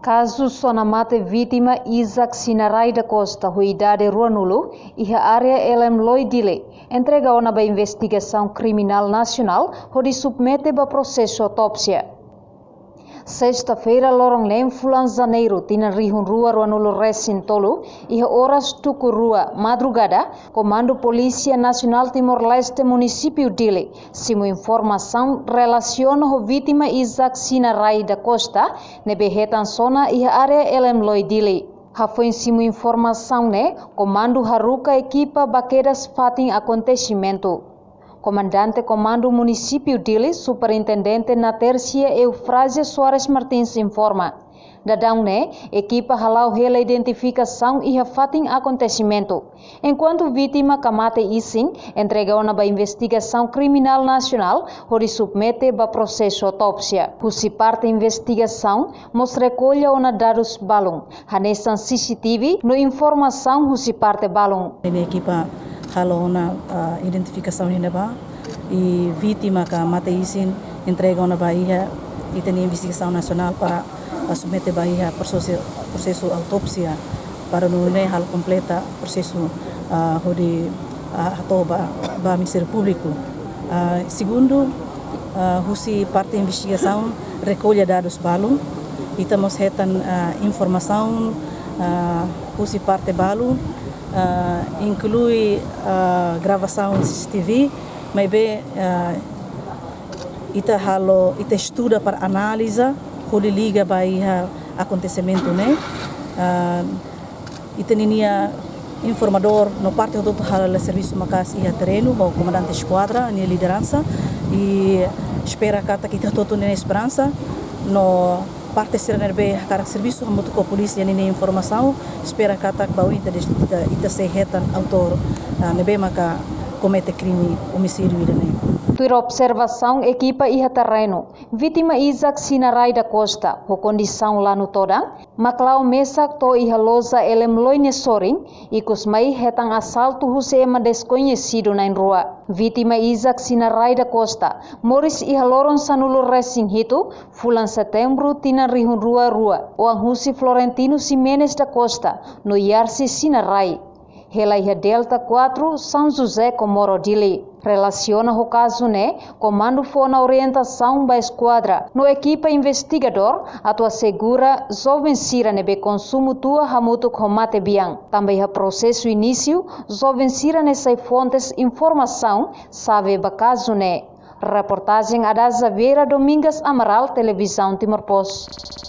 Caso sonamate vítima Isaac Sinarai da Costa, idade Ruanulo, e a área Elem Loidile, entrega a investigação criminal nacional, onde submete a processo autópsia. Sexta-feira, lorong lem fulan janeiro, tina rihun rua Ruanulo Recintolo, e a horas tuku rua madrugada, Comando Polícia Nacional Timor-Leste Município Dile, simu informação relaciona a vítima Isaac Sinarai da Costa, nebe hetan zona e a área Elem Loidile. Foi simu informação né, Comando Haruka equipa baquedas fatin acontecimento. Comandante Comando Município Dile, Superintendente na Tercia Eufrásia Soares Martins informa. Dadão né, equipa halau rela identificação e fatin acontecimento. Enquanto vítima kamate isin, entrega na investigação criminal nacional, onde submete a processo autópsia. Husi parte investigação, mostra recolha na dados balão. Hanesan CCTV, no informação husi parte balão. Equipa halau na identificação e vítima que mate isin, entrega na Bahia e tem investigação nacional para submeter Bahia processo autópsia para não hal completa processo onde atoba ba Ministério Público. Segundo, husi parte investigação recolhe dados balão e temos retan informação husi parte balão inclui gravação CCTV, mas bem ita estuda para análise onde liga Bahia acontecimento né ita ninia informador no parte do hal serviço macas e terreno o comandante esquadra a liderança e espera que kita todo na esperança no parte sernerbe cara serviço muito com a polícia nem informação espera que bau ita se retan autor nebe maka comete crime homicídio né. Tua observação equipa e terreno. Vítima Isaac Sinarai da Costa, por condição lá no toda, maclau mesak to iha loza elem loine soring, e kusmai hetang assalto husema desconhecido na rua. Vítima Isaac Sinarai da Costa, moris iha loron sanulo racing hito, fulan setembro tina rihun rua, o husi Florentino Ximenes da Costa, no Yarsi Sinarai. Hela iha Delta 4, São José Comoro Dile. Relaciona o caso né, comando foi na orientação da esquadra. No equipa investigador, atua segura jovem sira nebe consumo tua hamutu comate biang. Também o processo início, jovem sira nessas fontes informação, sabe ba caso né. Reportagem Adaza Vera Domingas Amaral, Televisão Timor Post.